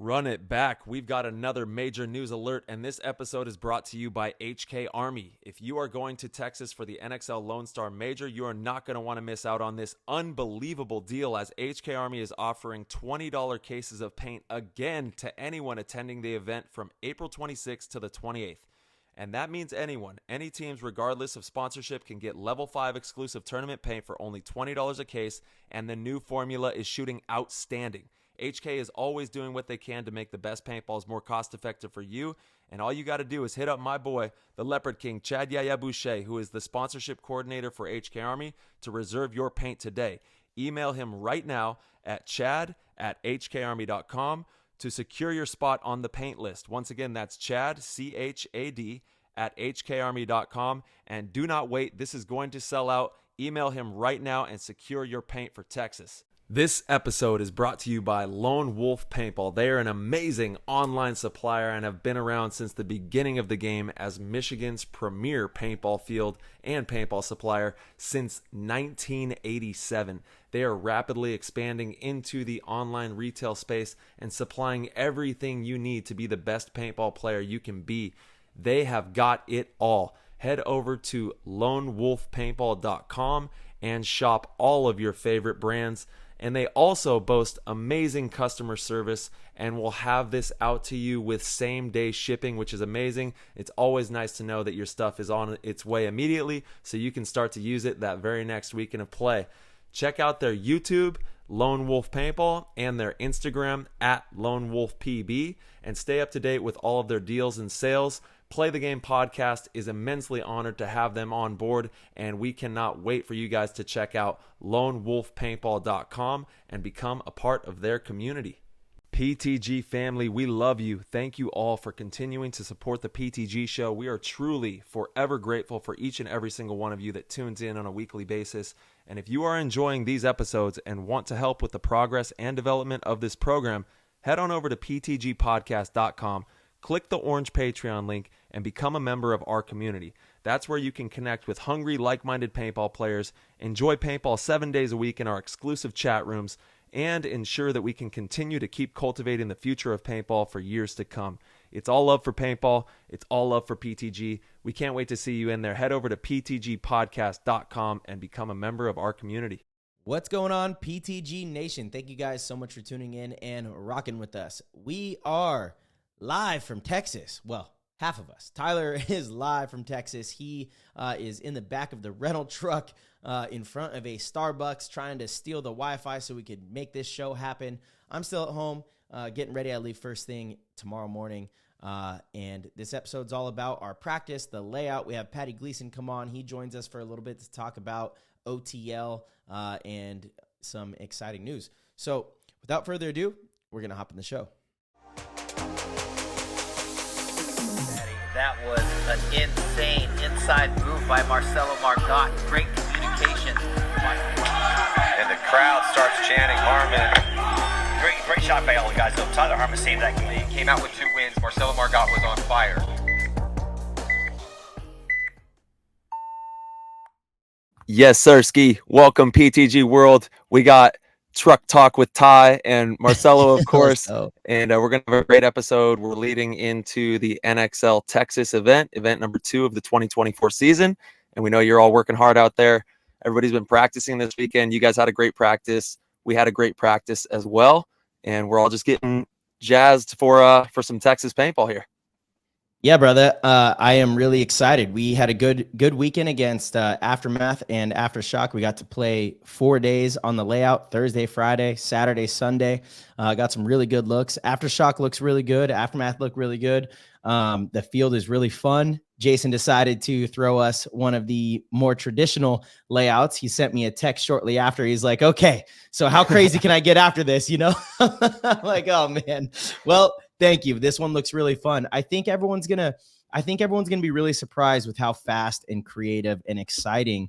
Run it back. We've got another major news alert, and this episode is brought to you by HK Army. If you are going to Texas for the NXL Lone Star Major, you are not going to want to miss out on this unbelievable deal, as HK Army is offering $20 cases of paint again to anyone attending the event from April 26th to the 28th. And that means anyone, any teams, regardless of sponsorship, can get level 5 exclusive tournament paint for only $20 a case, and the new formula is shooting outstanding. HK is always doing what they can to make the best paintballs more cost-effective for you, and all you got to do is hit up my boy, the Leopard King, Chad Yaya Boucher, who is the sponsorship coordinator for HK Army, to reserve your paint today. Email him right now at chad@hkarmy.com to secure your spot on the paint list. Once again, that's Chad, C-H-A-D, at hkarmy.com, and do not wait. This is going to sell out. Email him right now and secure your paint for Texas. This episode is brought to you by Lone Wolf Paintball. They are an amazing online supplier and have been around since the beginning of the game as Michigan's premier paintball field and paintball supplier since 1987. They are rapidly expanding into the online retail space and supplying everything you need to be the best paintball player you can be. They have got it all. Head over to lonewolfpaintball.com and shop all of your favorite brands. And they also boast amazing customer service and will have this out to you with same-day shipping, which is amazing. It's always nice to know that your stuff is on its way immediately so you can start to use it that very next weekend of play. Check out their YouTube, Lone Wolf Paintball, and their Instagram at Lone Wolf PB, and stay up to date with all of their deals and sales. Play the Game podcast is immensely honored to have them on board, and we cannot wait for you guys to check out lonewolfpaintball.com and become a part of their community. PTG family, we love you. Thank you all for continuing to support the PTG show. We are truly forever grateful for each and every single one of you that tunes in on a weekly basis. And if you are enjoying these episodes and want to help with the progress and development of this program, head on over to ptgpodcast.com. Click the orange Patreon link and become a member of our community. That's where you can connect with hungry, like-minded paintball players, enjoy paintball 7 days a week in our exclusive chat rooms, and ensure that we can continue to keep cultivating the future of paintball for years to come. It's all love for paintball. It's all love for PTG. We can't wait to see you in there. Head over to ptgpodcast.com and become a member of our community. What's going on, PTG Nation? Thank you guys so much for tuning in and rocking with us. We are live from Texas. Well, half of us. Tyler is live from Texas. He is in the back of the rental truck in front of a Starbucks trying to steal the Wi-Fi so we could make this show happen. I'm still at home getting ready. I leave first thing tomorrow morning. And this episode's all about our practice, the layout. We have Paddy Gleason come on. He joins us for a little bit to talk about OTL and some exciting news. So without further ado, we're going to hop in the show. That was an insane inside move by Marcelo Margot. Great communication. And the crowd starts chanting Harmon. Great shot by all the guys, though. Tyler Harmon saved that game. He came out with 2 wins. Marcelo Margot was on fire. Yes, sir, Ski. Welcome, PTG World. We got Truck Talk with Ty and Marcelo, of course, and we're going to have a great episode. We're leading into the NXL Texas event number 2 of the 2024 season, and we know you're all working hard out there. Everybody's been practicing this weekend. You guys had a great practice. We had a great practice as well, and we're all just getting jazzed for some Texas paintball here. Yeah, brother. I am really excited. We had a good weekend against Aftermath and Aftershock. We got to play 4 days on the layout: Thursday, Friday, Saturday, Sunday. Got some really good looks. Aftershock looks really good. Aftermath looked really good. The field is really fun. Jason decided to throw us one of the more traditional layouts. He sent me a text shortly after. He's like, okay, so how crazy can I get after this? You know, I'm like, oh man. Well, thank you. This one looks really fun. I think everyone's gonna be really surprised with how fast and creative and exciting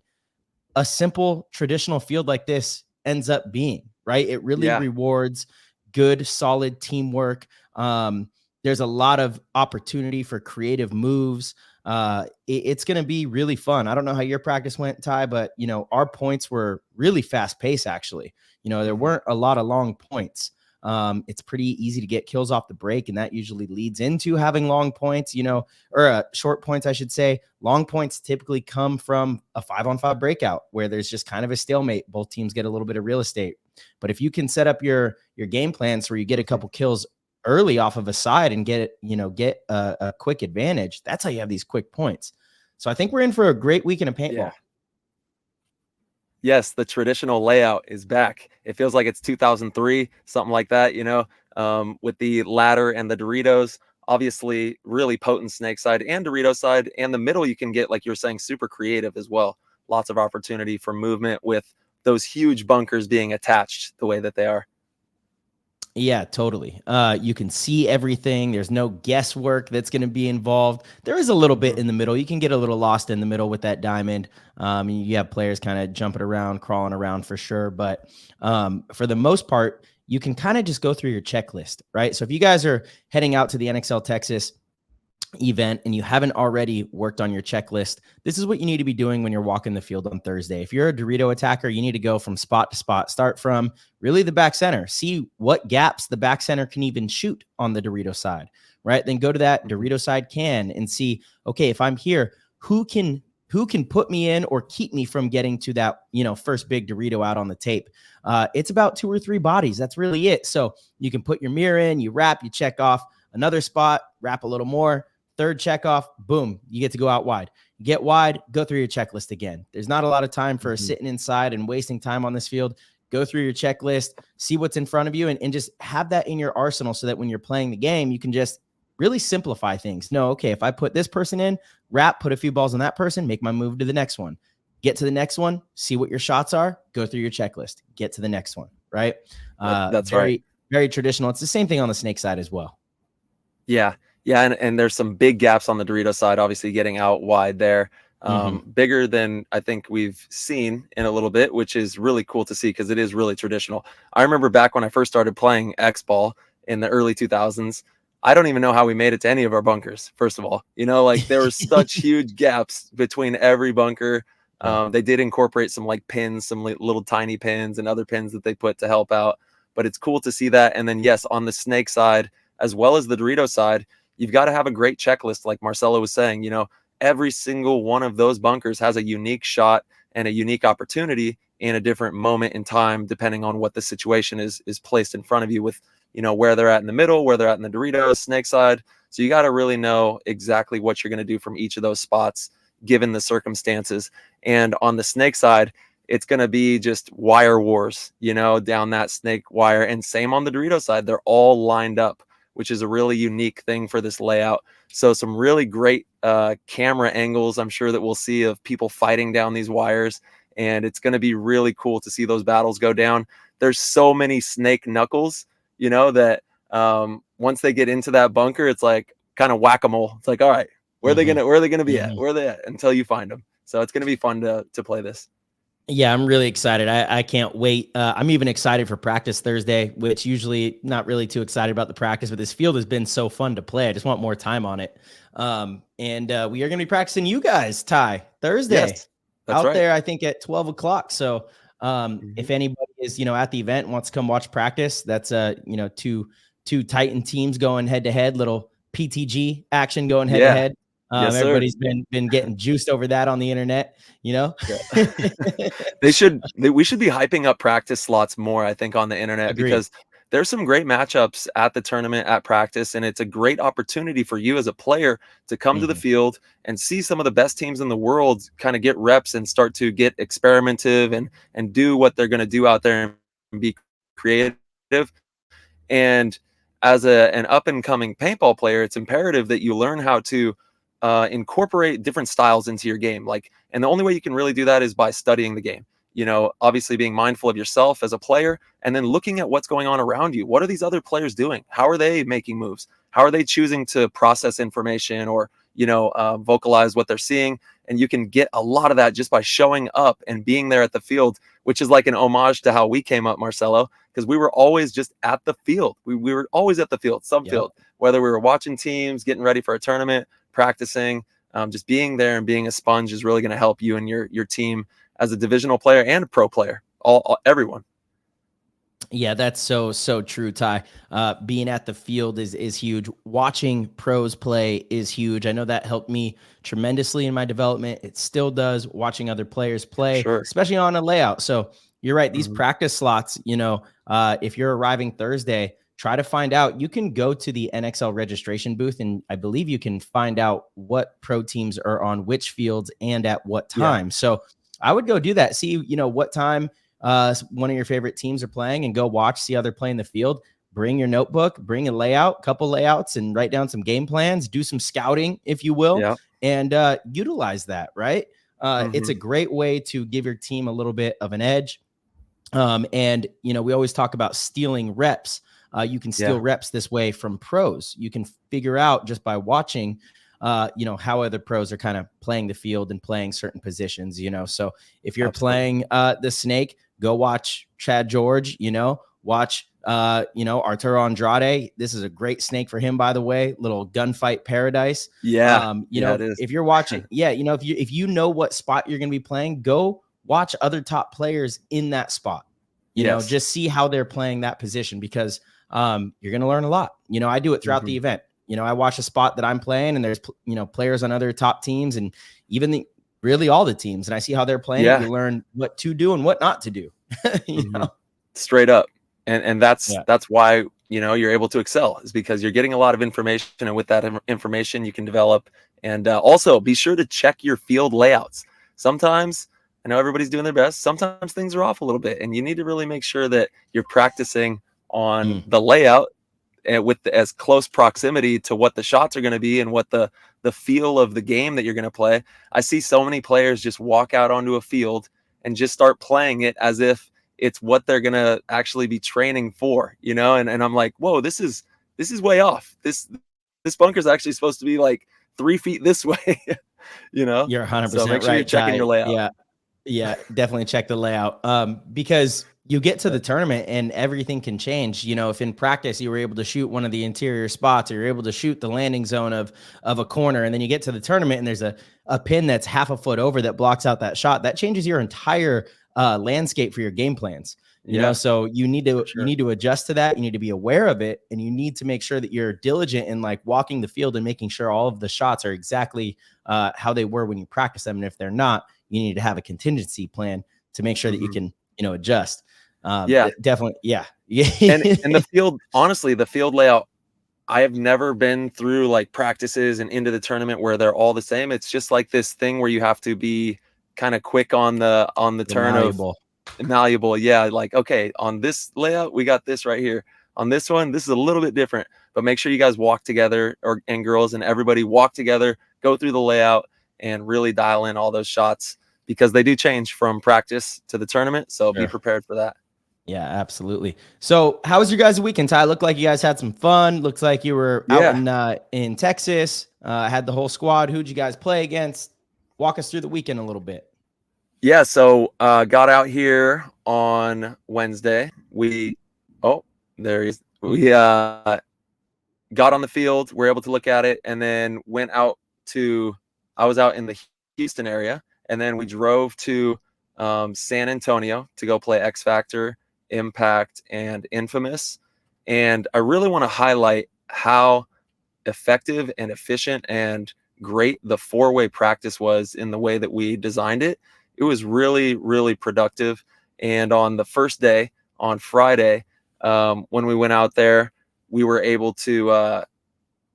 a simple traditional field like this ends up being, right? It really rewards good, solid teamwork. There's a lot of opportunity for creative moves. It's going to be really fun. I don't know how your practice went, Ty, but our points were really fast paced. Actually, there weren't a lot of long points. It's pretty easy to get kills off the break, and that usually leads into having long points, or short points, I should say. Long points typically come from a 5-on-5 breakout where there's just kind of a stalemate. Both teams get a little bit of real estate. But if you can set up your game plans where you get a couple kills early off of a side and get a quick advantage, that's how you have these quick points. So I think we're in for a great weekend of paintball. Yeah. Yes, the traditional layout is back. It feels like it's 2003, something like that, with the ladder and the Doritos. Obviously, really potent snake side and Dorito side. And the middle, you can get, like you're saying, super creative as well. Lots of opportunity for movement with those huge bunkers being attached the way that they are. Yeah, totally. You can see everything. There's no guesswork that's going to be involved. There is a little bit in the middle. You can get a little lost in the middle with that diamond. You have players kind of jumping around, crawling around for sure. But for the most part, you can kind of just go through your checklist, right? So if you guys are heading out to the NXL Texas event and you haven't already worked on your checklist, this is what you need to be doing when you're walking the field on Thursday. If you're a Dorito attacker, you need to go from spot to spot. Start from really the back center. See what gaps the back center can even shoot on the Dorito side, right? Then go to that Dorito side can and see, okay, if I'm here, who can put me in or keep me from getting to that, first big Dorito out on the tape. It's about 2 or 3 bodies. That's really it. So you can put your mirror in, you wrap, you check off another spot, wrap a little more. Third check off, boom, you get to go out wide. You get wide, go through your checklist again. There's not a lot of time for sitting inside and wasting time on this field. Go through your checklist, see what's in front of you, and just have that in your arsenal so that when you're playing the game, you can just really simplify things. No, okay, if I put this person in, wrap, put a few balls on that person, make my move to the next one. Get to the next one, see what your shots are, go through your checklist, get to the next one, right? That's very, right. Very traditional. It's the same thing on the snake side as well. Yeah. Yeah, and there's some big gaps on the Dorito side, obviously getting out wide there. Bigger than I think we've seen in a little bit, which is really cool to see because it is really traditional. I remember back when I first started playing X-ball in the early 2000s, I don't even know how we made it to any of our bunkers, first of all. There were such huge gaps between every bunker. They did incorporate some pins, some little tiny pins and other pins that they put to help out. But it's cool to see that. And then, yes, on the snake side, as well as the Dorito side, you've got to have a great checklist. Like Marcelo was saying, every single one of those bunkers has a unique shot and a unique opportunity in a different moment in time, depending on what the situation is placed in front of you with, where they're at in the middle, where they're at in the Dorito snake side. So you got to really know exactly what you're going to do from each of those spots, given the circumstances. And on the snake side, it's going to be just wire wars, down that snake wire. And same on the Dorito side, they're all lined up, which is a really unique thing for this layout. So some really great camera angles I'm sure that we'll see of people fighting down these wires. And it's going to be really cool to see those battles go down. There's so many snake knuckles, that once they get into that bunker, it's like kind of whack-a-mole. It's like, all right, where are they gonna be at? Where are they at until you find them? So it's going to be fun to play this. Yeah, I'm really excited. I can't wait. I'm even excited for practice Thursday, which usually not really too excited about the practice, but this field has been so fun to play. I just want more time on it. And we are going to be practicing you guys, Ty, Thursday. Yes, that's right. There, I think at 12 o'clock. So if anybody is, at the event and wants to come watch practice, that's, two Titan teams going head to head, little PTG action going head to head. Yes, everybody's been getting juiced over that on the internet, Yeah. we should be hyping up practice slots more, I think, on the internet. Agreed. Because there's some great matchups at the tournament, at practice, and it's a great opportunity for you as a player to come to the field and see some of the best teams in the world kind of get reps and start to get experimentative and do what they're going to do out there and be creative. And as an up-and-coming paintball player, it's imperative that you learn how to incorporate different styles into your game. And the only way you can really do that is by studying the game. Obviously being mindful of yourself as a player and then looking at what's going on around you. What are these other players doing? How are they making moves? How are they choosing to process information or, vocalize what they're seeing? And you can get a lot of that just by showing up and being there at the field, which is like an homage to how we came up, Marcelo, because we were always just at the field. We were always at the field, subfield, whether we were watching teams, getting ready for a tournament, practicing, just being there and being a sponge is really going to help you and your team as a divisional player and a pro player, everyone. Yeah, that's so true, Ty. Being at the field is huge. Watching pros play is huge. I know that helped me tremendously in my development. It still does. Watching other players play, Sure. especially on a layout. So you're right. These Mhm. practice slots, if you're arriving Thursday, try to find out. You can go to the NXL registration booth, and I believe you can find out what pro teams are on which fields and at what Yeah. time. So I would go do that. See, what time one of your favorite teams are playing, and go watch, see how they're playing the field. Bring your notebook, bring a layout, couple layouts, and write down some game plans, do some scouting, if you will, Yeah. and utilize that, right? It's a Mhm. great way to give your team a little bit of an edge. And we always talk about stealing reps. You can steal Yeah. reps this way from pros. You can figure out just by watching, how other pros are kind of playing the field and playing certain positions. So if you're Absolutely. playing the snake, go watch Chad George. Watch Arturo Andrade. This is a great snake for him, by the way. Little gunfight paradise. Yeah. Yeah, it is. If you're watching, if you know what spot you're going to be playing, go watch other top players in that spot. Yes. Just see how they're playing that position, because you're going to learn a lot. I do it throughout the Mhm. event. I watch a spot that I'm playing, and there's players on other top teams, and even really all the teams, and I see how they're playing. Yeah. You learn what to do and what not to do. Mhm. Straight up. And that's Yeah. that's why you're able to excel, is because you're getting a lot of information, and with that information you can develop. And also be sure to check your field layouts. Sometimes, I know everybody's doing their best, sometimes things are off a little bit, and you need to really make sure that you're practicing on the layout, and with as close proximity to what the shots are going to be and what the feel of the game that you're going to play. I see so many players just walk out onto a field and just start playing it as if it's what they're going to actually be training for, and I'm like, whoa, this is way off. This bunker is actually supposed to be like 3 feet this way. You're So 100% make sure you're right, checking your Ty. layout. Yeah, definitely check the layout. Because you get to the tournament and everything can change. If in practice you were able to shoot one of the interior spots, or you're able to shoot the landing zone of a corner, and then you get to the tournament and there's a pin that's half a foot over that blocks out that shot, that changes your entire landscape for your game plans. Yeah, So you need sure. to adjust to that. You need to be aware of it, and you need to make sure that you're diligent in like walking the field and making sure all of the shots are exactly how they were when you practice them. And if they're not, you need to have a contingency plan to make sure that you can, adjust. Yeah. Definitely. Yeah. And the field, honestly, the field layout, I have never been through like practices and into the tournament where they're all the same. It's just like this thing where you have to be kind of quick on the turn malleable. of malleable. Yeah, like, okay, on this layout we got this right here. On this one, this is a little bit different, but make sure you guys walk together, and girls and everybody walk together, go through the layout, and really dial in all those shots, because they do change from practice to the tournament. So be prepared for that. Yeah, absolutely. So how was your guys' weekend, Ty? Looked like you guys had some fun. Looks like you were out in Texas, had the whole squad. Who'd you guys play against? Walk us through the weekend a little bit. Yeah, so got out here on Wednesday. There he is. We got on the field, were able to look at it, and then went out to, I was out in the Houston area, and then we drove to San Antonio to go play X Factor, Impact, and Infamous. And I really want to highlight how effective and efficient and great the four-way practice was in the way that we designed it. It was really, really productive. And on the first day, on Friday, when we went out there, we were able to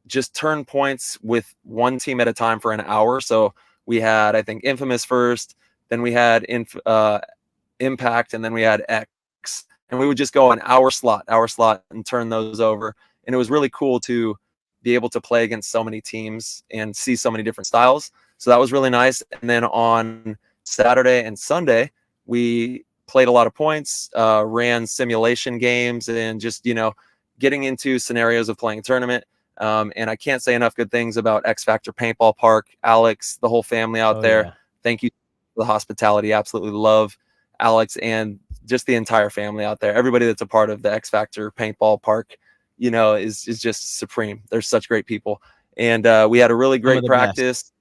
just turn points with one team at a time for an hour. So we had, I think, Infamous first, then we had Impact, and then we had X. And we would just go an hour slot, and turn those over. And it was really cool to be able to play against so many teams and see so many different styles. So that was really nice. And then on Saturday and Sunday, we played a lot of points, ran simulation games, and just, getting into scenarios of playing a tournament. And I can't say enough good things about X Factor Paintball Park, Alex, the whole family out there. Yeah. Thank you for the hospitality. Absolutely love Alex and just the entire family out there. Everybody that's a part of the X Factor Paintball Park, is just supreme. They're such great people. And we had a really great practice.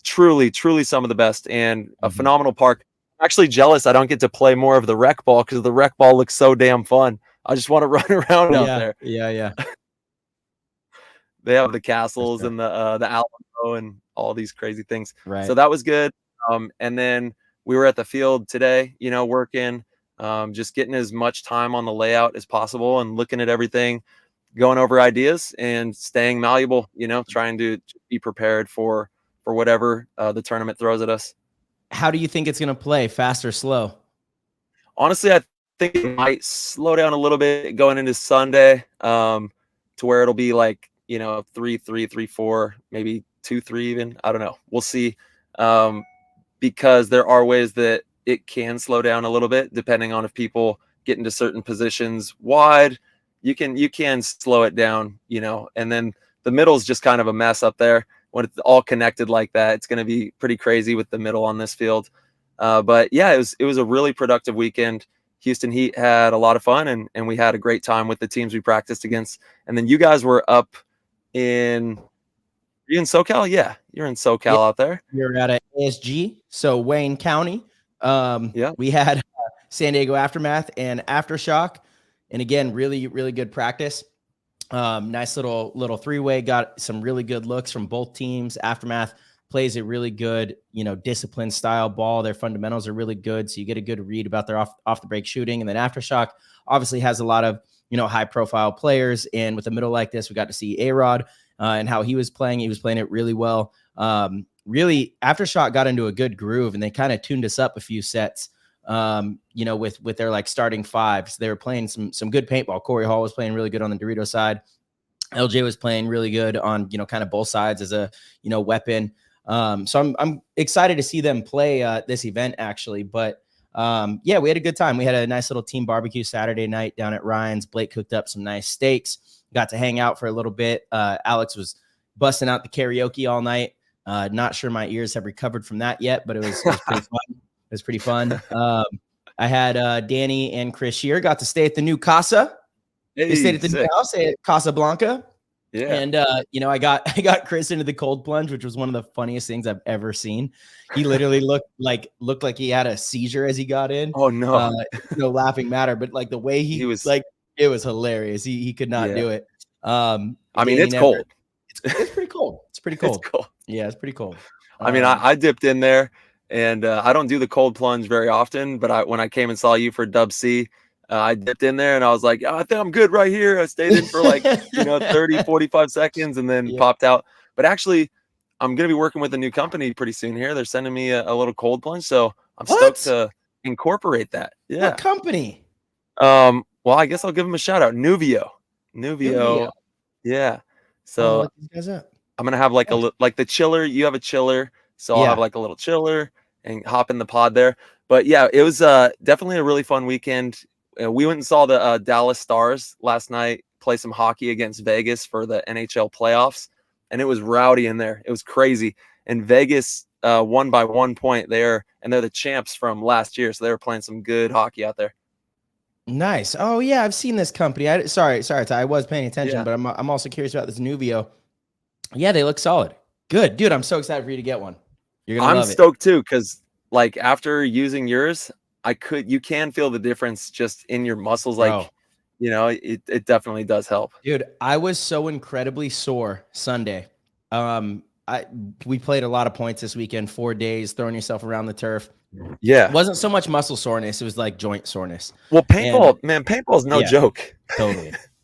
Truly, truly some of the best, and a phenomenal park. actually jealous I don't get to play more of the rec ball because the rec ball looks so damn fun. I just want to run around out there. Yeah. They have the castles sure. and the Alamo and all these crazy things. Right. So that was good. And then we were at the field today, working, just getting as much time on the layout as possible and looking at everything, going over ideas and staying malleable, trying to be prepared for whatever the tournament throws at us. How do you think it's going to play, fast or slow? Honestly, I think it might slow down a little bit going into Sunday, to where it'll be like, 3-3, 3-4, maybe 2-3 even. I don't know. We'll see. Because there are ways that it can slow down a little bit depending on if people get into certain positions wide. You can slow it down, and then the middle is just kind of a mess up there. When it's all connected like that, it's going to be pretty crazy with the middle on this field. But yeah, it was a really productive weekend. Houston Heat had a lot of fun, and we had a great time with the teams we practiced against. And then you guys were up in SoCal? Yeah, you're in SoCal out there. You're at a ASG, so Wayne County. Yeah. We had San Diego Aftermath and Aftershock, and again, really, really good practice. Nice little three-way. Got some really good looks from both teams. Aftermath plays a really good, discipline style ball. Their fundamentals are really good, so you get a good read about their off the break shooting. And then Aftershock obviously has a lot of high profile players, and with a middle like this, we got to see A-Rod and how he was playing. He was playing it really well. Really, Aftershock got into a good groove, and they kind of tuned us up a few sets. With their like starting fives. They were playing some good paintball. Corey Hall was playing really good on the Dorito side. LJ was playing really good on, kind of both sides as a, weapon. So I'm excited to see them play this event actually. But yeah, we had a good time. We had a nice little team barbecue Saturday night down at Ryan's. Blake cooked up some nice steaks, got to hang out for a little bit. Alex was busting out the karaoke all night. Not sure my ears have recovered from that yet, but it was pretty fun. It was pretty fun. I had Danny and Chris Shear got to stay at the new Casa. They stayed at the new house at Casablanca. Yeah. And I got Chris into the cold plunge, which was one of the funniest things I've ever seen. He literally looked like he had a seizure as he got in. Oh no. No laughing matter, but like the way he was like, it was hilarious. He could not do it. I mean, it's cold. It's pretty cold. It's pretty cold. It's cold. Yeah, it's pretty cold. I mean, I dipped in there. And I don't do the cold plunge very often, but when I came and saw you for Dub C, I dipped in there and I was like, I think I'm good right here. I stayed in for like, 30, 45 seconds and then popped out. But actually, I'm going to be working with a new company pretty soon here. They're sending me a little cold plunge. So I'm stoked to incorporate that. Yeah. What company? Well, I guess I'll give them a shout out. Nuvio. Yeah. So look these guys up. I'm going to have like the chiller. You have a chiller. So I'll have like a little chiller and hop in the pod there. But yeah, it was definitely a really fun weekend. We went and saw the Dallas Stars last night play some hockey against Vegas for the NHL playoffs. And it was rowdy in there. It was crazy. And Vegas won by 1 point there. And they're the champs from last year. So they were playing some good hockey out there. Nice. Oh yeah, I've seen this company. Sorry, Ty, I was paying attention, but I'm also curious about this Nuvio. Yeah, they look solid. Good. Dude, I'm so excited for you to get one. I'm stoked too, because like after using yours, you can feel the difference just in your muscles. Like, it definitely does help. Dude, I was so incredibly sore Sunday. We played a lot of points this weekend, 4 days, throwing yourself around the turf. Yeah. It wasn't so much muscle soreness. It was like joint soreness. Well, paintball's no joke.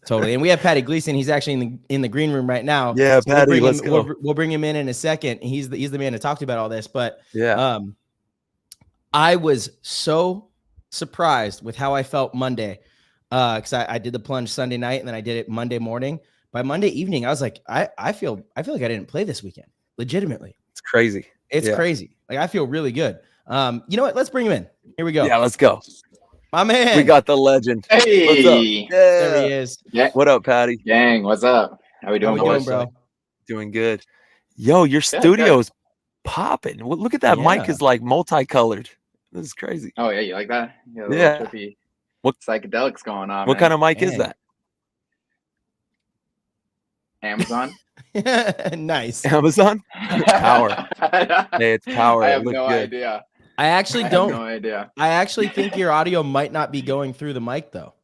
Totally. And we have Paddy Gleason. He's actually in the green room right now. Yeah, so Paddy, we'll bring him in a second. He's the man to talk to about all this. But yeah, I was so surprised with how I felt Monday, because I did the plunge Sunday night and then I did it Monday morning. By Monday evening, I was like, I feel like I didn't play this weekend. Legitimately, it's crazy. It's crazy. Like I feel really good. You know what? Let's bring him in. Here we go. Yeah, let's go. My man. We got the legend. Hey. What's up? Yeah. There he is. Yeah. What up, Paddy? Gang, what's up? How we doing, boys? Bro? Doing good. Yo, your studio's popping. Look at that mic is like multicolored. This is crazy. Oh yeah, you like that? Yeah. Trippy, what psychedelics going on? What kind of mic is that? Amazon. Nice. Amazon? It's power. Hey, it's power. I have it no idea. I actually I don't. have no idea. I actually think your audio might not be going through the mic though.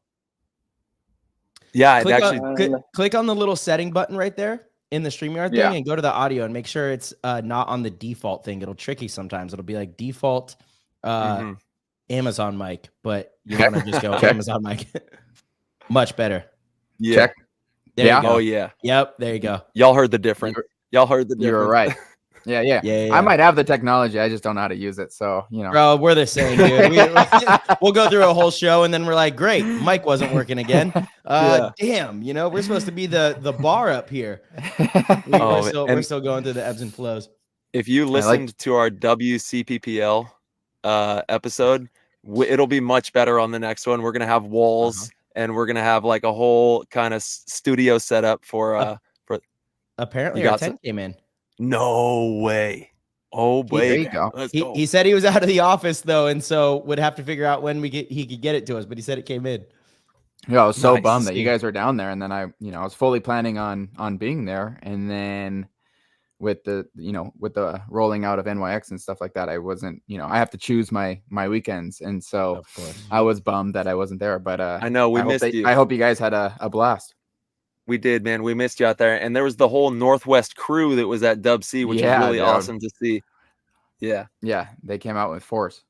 Yeah, it Click actually. click on the little setting button right there in the StreamYard thing and go to the audio and make sure it's not on the default thing. It'll trick you sometimes. It'll be like default Amazon mic, but you want to just go Amazon mic. Much better. Yeah. Check. There you go. Oh yeah. Yep. There you go. Y'all heard the difference. Y'all heard the difference. You were right. Yeah. I might have the technology. I just don't know how to use it. So, Bro, we're the same, dude. We'll go through a whole show and then we're like, great, mic wasn't working again. Damn, we're supposed to be the bar up here. We're still going through the ebbs and flows. If you listened to our WCPPL episode, it'll be much better on the next one. We're going to have walls and we're going to have like a whole kind of studio setup for apparently our tent came in. No way. Oh, boy. There you go. He said he was out of the office though, and so would have to figure out when he could get it to us, but he said it came in. Yeah, I was so bummed that you guys were down there, and then I was fully planning on being there, and then with the rolling out of NYX and stuff like that, I wasn't, I have to choose my weekends, and so I was bummed that I wasn't there. But I know we missed you. I hope you guys had a blast. We did, man. We missed you out there, and there was the whole Northwest crew that was at Dub C, which was really awesome to see. Yeah, they came out with force.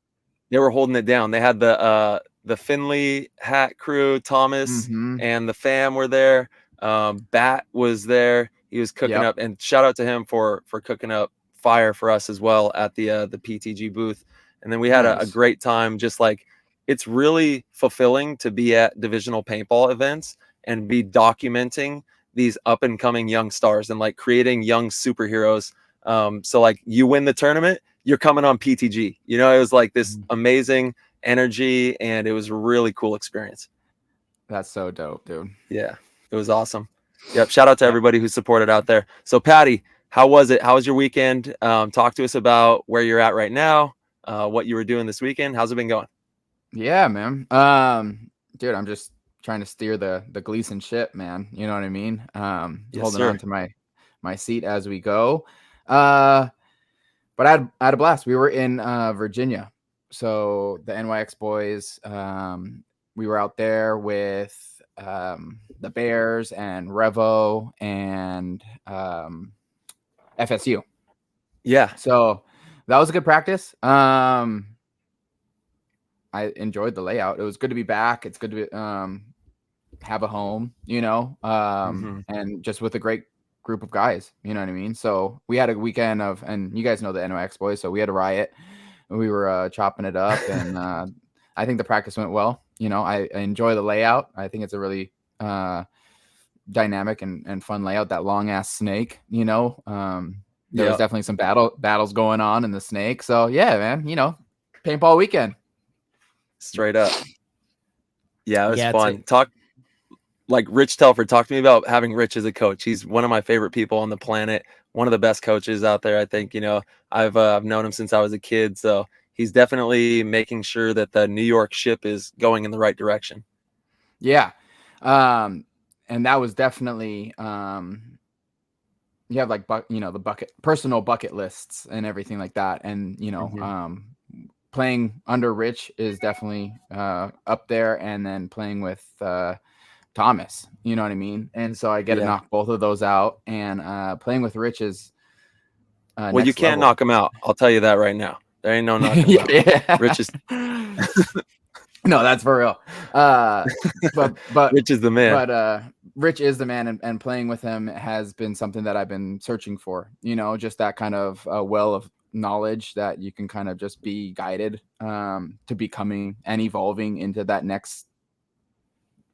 They were holding it down. They had the Finley hat crew, Thomas and the fam were there. Bat was there. He was cooking up, and shout out to him for cooking up fire for us as well at the PTG booth. And then we had a great time. Just like, it's really fulfilling to be at divisional paintball events and be documenting these up and coming young stars and like creating young superheroes. So like, you win the tournament, you're coming on PTG. It was like this amazing energy, and it was a really cool experience. That's so dope, dude. Yeah, it was awesome. Yep. Shout out to everybody who supported out there. So Paddy, how was it? How was your weekend? Talk to us about where you're at right now, what you were doing this weekend. How's it been going? Yeah, man. Dude, I'm just trying to steer the Gleason ship, man. You know what I mean? Holding on to my seat as we go. But I had a blast. We were in Virginia. So the NYX boys, we were out there with the Bears and Revo and FSU. Yeah. So that was a good practice. I enjoyed the layout. It was good to be back. It's good to have a home, and just with a great group of guys, you know what I mean? So we had a weekend and you guys know the NYX boys, so we had a riot. We were chopping it up, and I think the practice went well. I enjoy the layout. I think it's a really dynamic and fun layout. That long ass snake, there was definitely some battles going on in the snake. So yeah, man, paintball weekend. Straight up. Yeah, it was fun. Talk like Rich Telford. Talk to me about having Rich as a coach. He's one of my favorite people on the planet. One of the best coaches out there. I think, I've known him since I was a kid. So he's definitely making sure that the New York ship is going in the right direction. Yeah. And that was definitely, you have like, the personal bucket lists and everything like that. And, playing under Rich is definitely up there, and then playing with Thomas, you know what I mean? And so I get to knock both of those out, and playing with Rich is well, you can't knock him out. I'll tell you that right now. There ain't no knocking him out. Yeah. Rich is no, that's for real. But Rich is the man. But Rich is the man, and playing with him has been something that I've been searching for, just that kind of well of knowledge that you can kind of just be guided to becoming and evolving into that next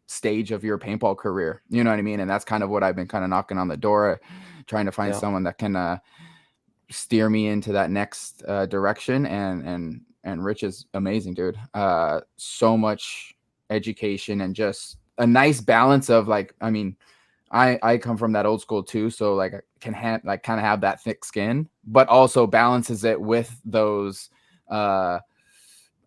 stage of your paintball career. You know what I mean? And that's kind of what I've been kind of knocking on the door, trying to find someone that can steer me into that next direction. And Rich is amazing, dude. So much education and just a nice balance of like, I mean, I come from that old school too, so like I can kind of have that thick skin, but also balances it with those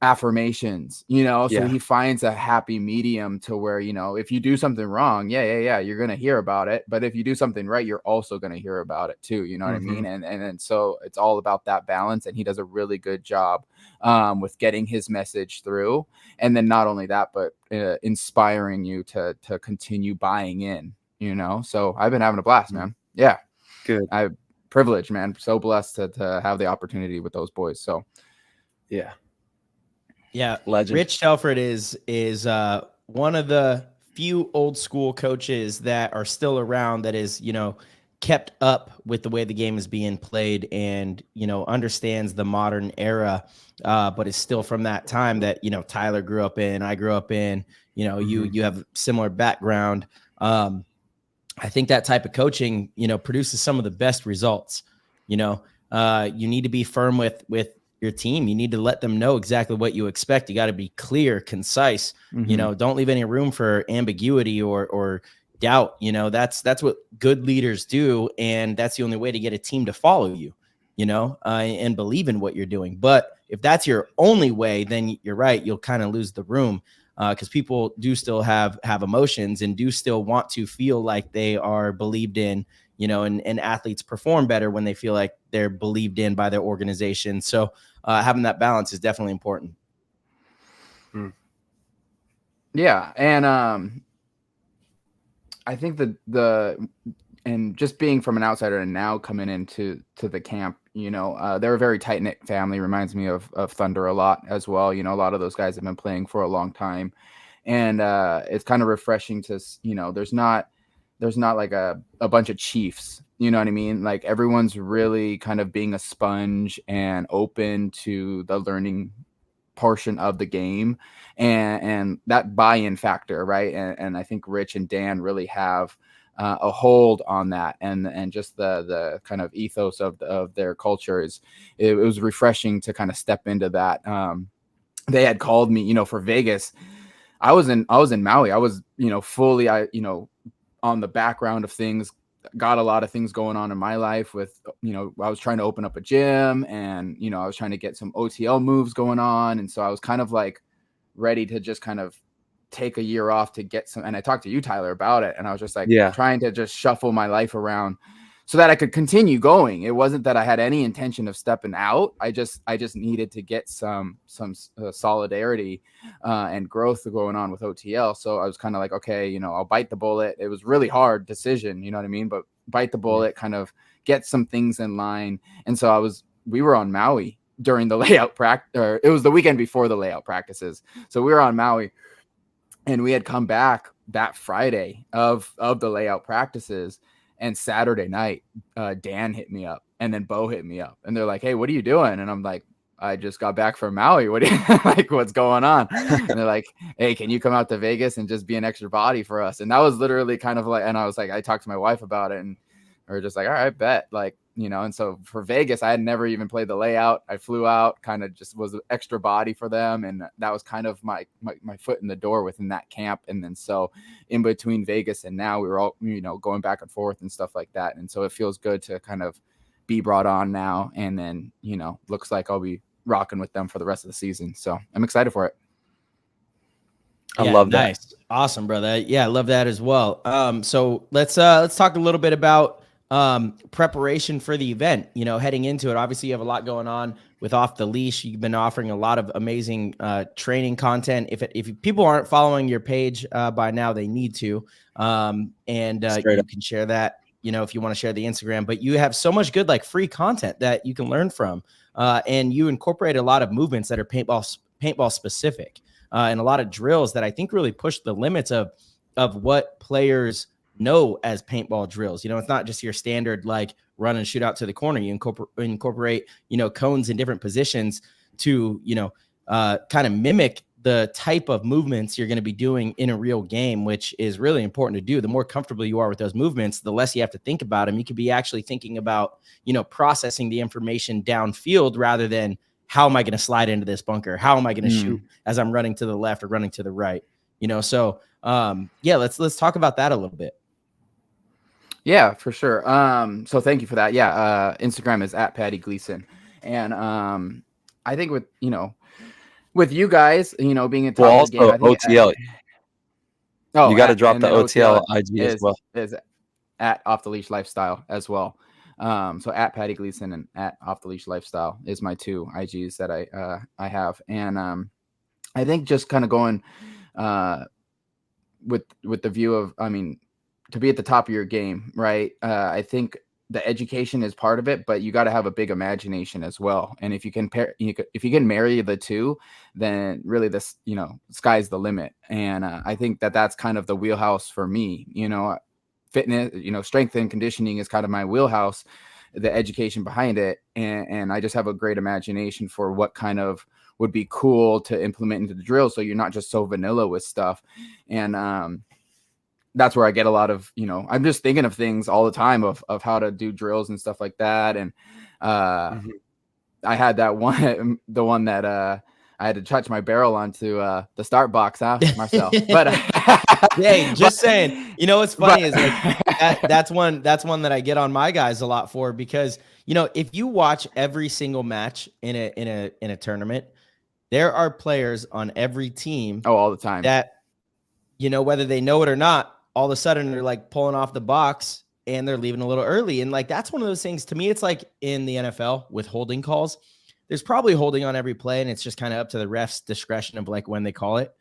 affirmations, you know, so Yeah. he finds a happy medium to where, you know, if you do something wrong, you're going to hear about it. But if you do something right, you're also going to hear about it too. You know what I mean? And so it's all about that balance. And he does a really good job with getting his message through. And then not only that, but inspiring you to continue buying in, you know? So I've been having a blast, man. Yeah. Good. I'm privileged, man. So blessed to have the opportunity with those boys. So yeah. Yeah, Legend. Rich Telford is one of the few old school coaches that are still around that is, you know, kept up with the way the game is being played and, you know, understands the modern era, but is still from that time that, you know, Tyler grew up in, I grew up in, you know, you have similar background. I think that type of coaching, you know, produces some of the best results. You know, you need to be firm with your team. You need to let them know exactly what you expect. You got to be clear, concise, you know, don't leave any room for ambiguity or doubt. You know, that's what good leaders do. And that's the only way to get a team to follow you, you know, and believe in what you're doing. But if that's your only way, then you're right. You'll kind of lose the room because people do still have emotions and do still want to feel like they are believed in, you know, and athletes perform better when they feel like they're believed in by their organization. So having that balance is definitely important. Yeah. And I think and just being from an outsider and now coming into the camp, you know, they're a very tight knit family. Reminds me of Thunder a lot as well. You know, a lot of those guys have been playing for a long time, and it's kind of refreshing to, you know, there's not like a bunch of chiefs. You know what I mean? Like everyone's really kind of being a sponge and open to the learning portion of the game and that buy-in factor, right? And I think Rich and Dan really have a hold on that, and just the kind of ethos of their culture it was refreshing to kind of step into that. They had called me, you know, for Vegas. I was in Maui. I was, you know, fully, on the background of things, got a lot of things going on in my life with, you know, I was trying to open up a gym and, you know, I was trying to get some OTL moves going on. And so I was kind of like ready to just kind of take a year off to get some. And I talked to you, Tyler, about it. And I was just like trying to just shuffle my life around so that I could continue going. It wasn't that I had any intention of stepping out. I just needed to get some solidarity and growth going on with OTL. So I was kind of like, okay, you know, I'll bite the bullet. It was really hard decision, you know what I mean? But bite the bullet, kind of get some things in line. And so we were on Maui during the layout practice, or it was the weekend before the layout practices. So we were on Maui and we had come back that Friday of the layout practices. And Saturday night, Dan hit me up and then Bo hit me up and they're like, hey, what are you doing? And I'm like, I just got back from Maui. What do you like? What's going on? And they're like, hey, can you come out to Vegas and just be an extra body for us? And that was literally kind of like, and I was like, I talked to my wife about it and we're just like, all right, bet. Like, you know, and so for Vegas, I had never even played the layout. I flew out, kind of just was an extra body for them. And that was kind of my foot in the door within that camp. And then so in between Vegas and now we were all, you know, going back and forth and stuff like that. And so it feels good to kind of be brought on now. And then, you know, looks like I'll be rocking with them for the rest of the season. So I'm excited for it. I love that. Nice. Awesome, brother. Yeah, I love that as well. So let's talk a little bit about preparation for the event, you know, heading into it. Obviously you have a lot going on with Off the Leash. You've been offering a lot of amazing training content. If people aren't following your page by now, they need to. You can share that, you know, if you want to share the Instagram, but you have so much good, like free content that you can learn from. And you incorporate a lot of movements that are paintball specific, and a lot of drills that I think really push the limits of what players know as paintball drills. You know, it's not just your standard like run and shoot out to the corner. You incorporate, you know, cones in different positions to, you know, kind of mimic the type of movements you're going to be doing in a real game, which is really important to do. The more comfortable you are with those movements, the less you have to think about them. You could be actually thinking about, you know, processing the information downfield rather than how am I going to slide into this bunker? How am I going to shoot as I'm running to the left or running to the right? You know, so let's talk about that a little bit. Yeah, for sure. So thank you for that. Yeah. Instagram is @Paddy Gleason. And I think with with you guys, you know, being at top Well, of the game, also I think. OTL. You got to drop and the then OTL IG as well. is at Off the Leash Lifestyle as well. So at Paddy Gleason and at Off the Leash Lifestyle is my 2 IGs that I have. And I think just kind of going with the view of, I mean, to be at the top of your game, right? I think the education is part of it, but you got to have a big imagination as well. And if you can if you can marry the two, then really this, you know, sky's the limit. And I think that that's kind of the wheelhouse for me. You know, fitness, you know, strength and conditioning is kind of my wheelhouse, the education behind it. And I just have a great imagination for what kind of would be cool to implement into the drill. So you're not just so vanilla with stuff. And that's where I get a lot of, you know, I'm just thinking of things all the time of how to do drills and stuff like that. And I had that one, the one that I had to touch my barrel onto the start box, huh, Marcel? But hey, just saying, you know, what's funny is like that's one that I get on my guys a lot for, because, you know, if you watch every single match in a tournament, there are players on every team. All the time that, you know, whether they know it or not, all of a sudden they're like pulling off the box and they're leaving a little early. And like, that's one of those things to me. It's like in the NFL with holding calls, there's probably holding on every play, and it's just kind of up to the ref's discretion of like when they call it.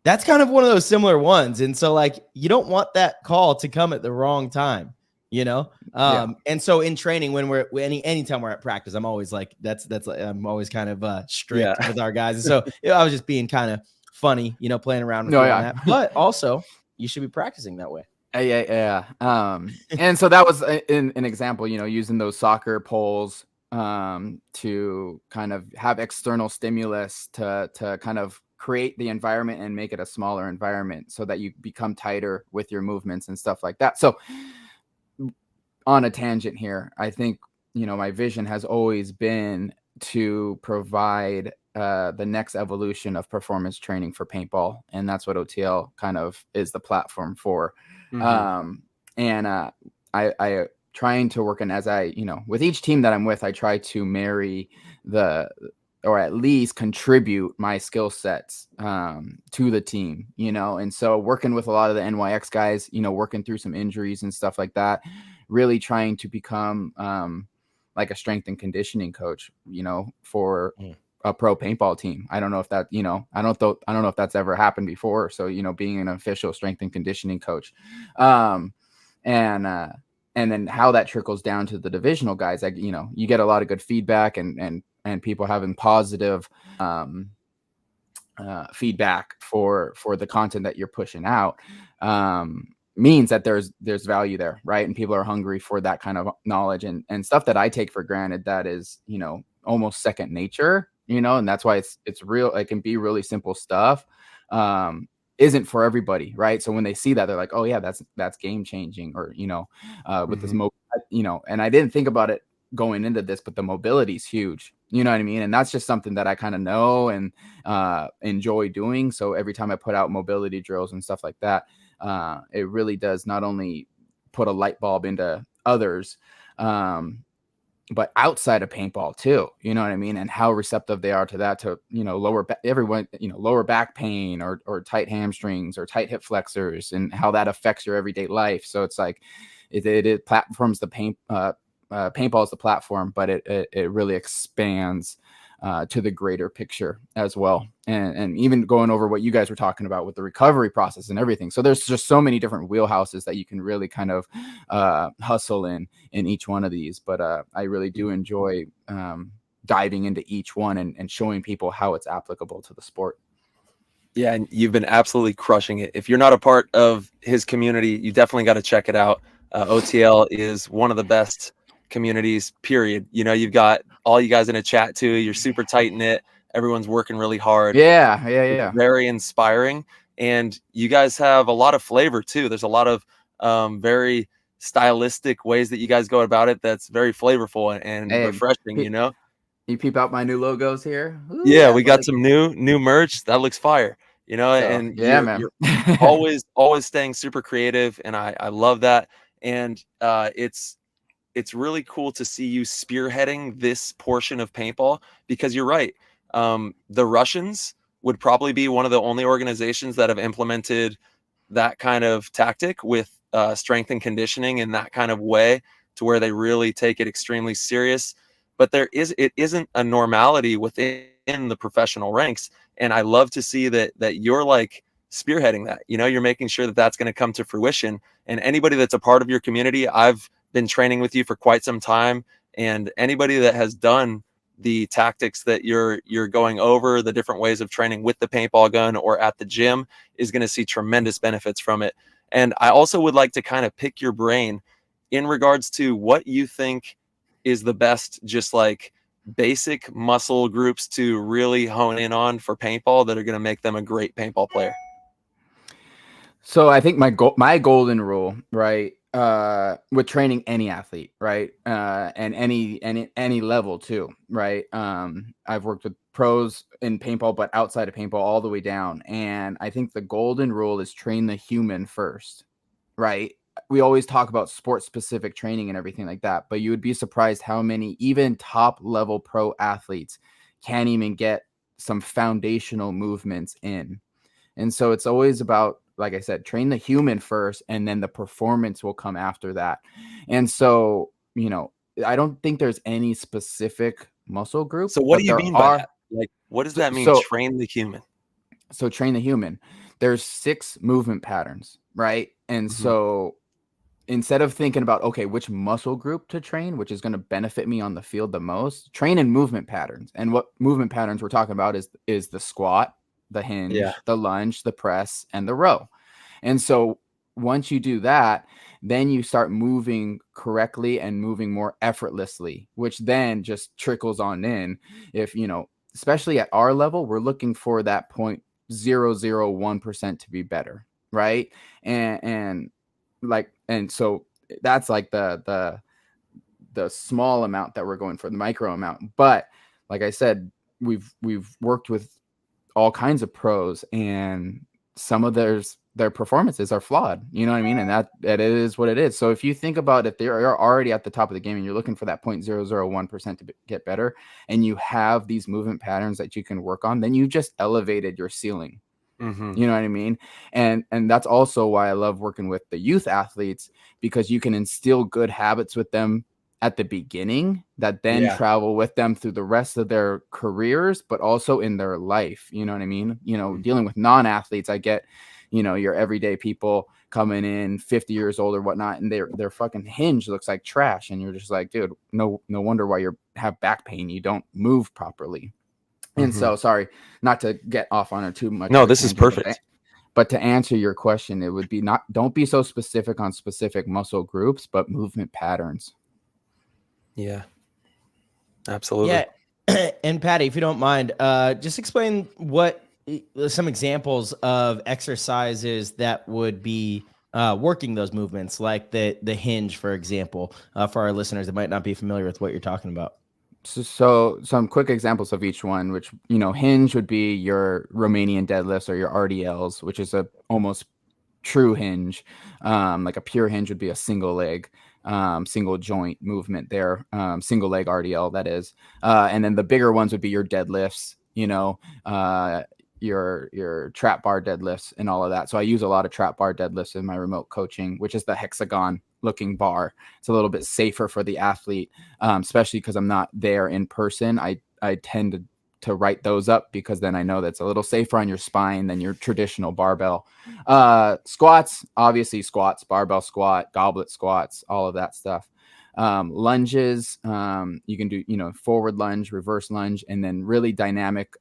That's kind of one of those similar ones. And so like, you don't want that call to come at the wrong time, you know? And so in training, when anytime we're at practice, I'm always like, I'm always kind of strict with our guys. And so I was just being kind of funny, you know, playing around with that, but also you should be practicing that way. Yeah. And so that was an example, you know, using those soccer poles to kind of have external stimulus to kind of create the environment and make it a smaller environment so that you become tighter with your movements and stuff like that. So on a tangent here, I think, you know, my vision has always been to provide the next evolution of performance training for paintball. And that's what OTL kind of is the platform for. I trying to work in, as I, you know, with each team that I'm with, I try to marry or at least contribute my skill sets to the team, you know. And so working with a lot of the NYX guys, you know, working through some injuries and stuff like that, really trying to become like a strength and conditioning coach, you know, for a pro paintball team. I don't know if that, you know, I don't know if that's ever happened before. So, you know, being an official strength and conditioning coach, and then how that trickles down to the divisional guys, like, you know, you get a lot of good feedback and people having positive feedback for the content that you're pushing out, means that there's value there, right? And people are hungry for that kind of knowledge and stuff that I take for granted that is, you know, almost second nature, you know. And that's why it's real. It can be really simple stuff. Isn't for everybody, right? So when they see that, they're like, oh yeah, that's game changing, or, you know, with this you know. And I didn't think about it going into this, but the mobility is huge, you know what I mean? And that's just something that I kind of know and enjoy doing. So every time I put out mobility drills and stuff like that, it really does not only put a light bulb into others, but outside of paintball too, you know what I mean? And how receptive they are to that, to, you know, lower back pain or tight hamstrings or tight hip flexors, and how that affects your everyday life. So it's like, it platforms the paintball is the platform, but it really expands to the greater picture as well. And even going over what you guys were talking about with the recovery process and everything. So there's just so many different wheelhouses that you can really kind of hustle in each one of these. But I really do enjoy diving into each one and showing people how it's applicable to the sport. Yeah, and you've been absolutely crushing it. If you're not a part of his community, you definitely got to check it out. OTL is one of the best communities, period. You know, you've got all you guys in a chat too. You're super tight knit. Everyone's working really hard. Yeah. It's very inspiring. And you guys have a lot of flavor too. There's a lot of very stylistic ways that you guys go about it. That's very flavorful and refreshing, you know? You peep out my new logos here. Ooh, yeah, we got some new merch that looks fire, you know. So, and you're always staying super creative, and I love that. And it's really cool to see you spearheading this portion of paintball, because you're right. The Russians would probably be one of the only organizations that have implemented that kind of tactic with strength and conditioning in that kind of way, to where they really take it extremely serious. But it isn't a normality within the professional ranks, and I love to see that you're like spearheading that. You're making sure that that's going to come to fruition. And anybody that's a part of your community, I've been training with you for quite some time, and anybody that has done the tactics that you're going over, the different ways of training with the paintball gun or at the gym, is going to see tremendous benefits from it. And I also would like to kind of pick your brain in regards to what you think is the best, just like basic muscle groups to really hone in on for paintball that are going to make them a great paintball player. So I think my golden rule, right, with training any athlete, right, and any level too, right. I've worked with pros in paintball, but outside of paintball, all the way down. And I think the golden rule is train the human first, right? We always talk about sport specific training and everything like that, but you would be surprised how many even top level pro athletes can't even get some foundational movements in. And so it's always about, like I said, train the human first, and then the performance will come after that. And so, I don't think there's any specific muscle group. So what do you mean by that? Like, what does that mean? Train the human. So train the human. There's 6 movement patterns, right? And so instead of thinking about, okay, which muscle group to train, which is going to benefit me on the field the most, train in movement patterns. And what movement patterns we're talking about is the squat, the hinge, the lunge, the press, and the row. And so once you do that, then you start moving correctly and moving more effortlessly, which then just trickles on in. If, especially at our level, we're looking for that 0.001% to be better. Right. And so that's like the small amount that we're going for, the micro amount. But like I said, we've worked with all kinds of pros, and some of their performances are flawed, you know what I mean? And that it is what it is. So if you think about it, they're already at the top of the game and you're looking for that 0.001% to get better, and you have these movement patterns that you can work on, then you just elevated your ceiling. You know what I mean? And that's also why I love working with the youth athletes, because you can instill good habits with them at the beginning that then travel with them through the rest of their careers, but also in their life. You know what I mean? Dealing with non-athletes, I get, your everyday people coming in 50 years old or whatnot, and their fucking hinge looks like trash. And you're just like, dude, no wonder why you have back pain. You don't move properly. And so, sorry, not to get off on it too much. No, this is perfect. But to answer your question, it would be don't be so specific on specific muscle groups, but movement patterns. Yeah, absolutely. Yeah. And Paddy, if you don't mind, just explain some examples of exercises that would be working those movements, like the hinge, for example, for our listeners that might not be familiar with what you're talking about. So some quick examples of each one, which, hinge would be your Romanian deadlifts or your RDLs, which is a almost true hinge. Like a pure hinge would be a single leg, single joint movement there, single leg RDL, that is. And then the bigger ones would be your deadlifts, your trap bar deadlifts and all of that. So I use a lot of trap bar deadlifts in my remote coaching, which is the hexagon looking bar. It's a little bit safer for the athlete, especially because I'm not there in person. I tend to write those up, because then I know that's a little safer on your spine than your traditional barbell. Squats, obviously squats, barbell squat, goblet squats, all of that stuff. Lunges, you can do, forward lunge, reverse lunge, and then really dynamic,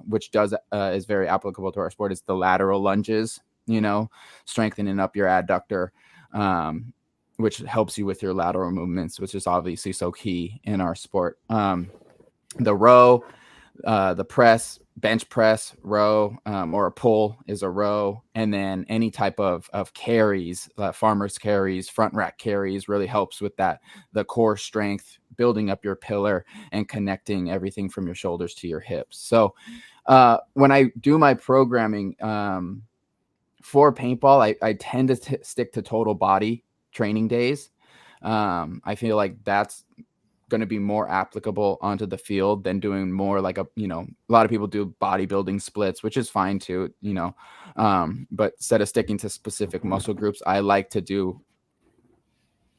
which is very applicable to our sport, is the lateral lunges, strengthening up your adductor, which helps you with your lateral movements, which is obviously so key in our sport. The row, the press, bench press, row, or a pull is a row. And then any type of carries, farmer's carries, front rack carries, really helps with that, the core strength, building up your pillar and connecting everything from your shoulders to your hips. So when I do my programming for paintball, I tend to stick to total body training days. I feel like that's going to be more applicable onto the field than doing more like a lot of people do bodybuilding splits, which is fine too, but instead of sticking to specific muscle groups, I like to do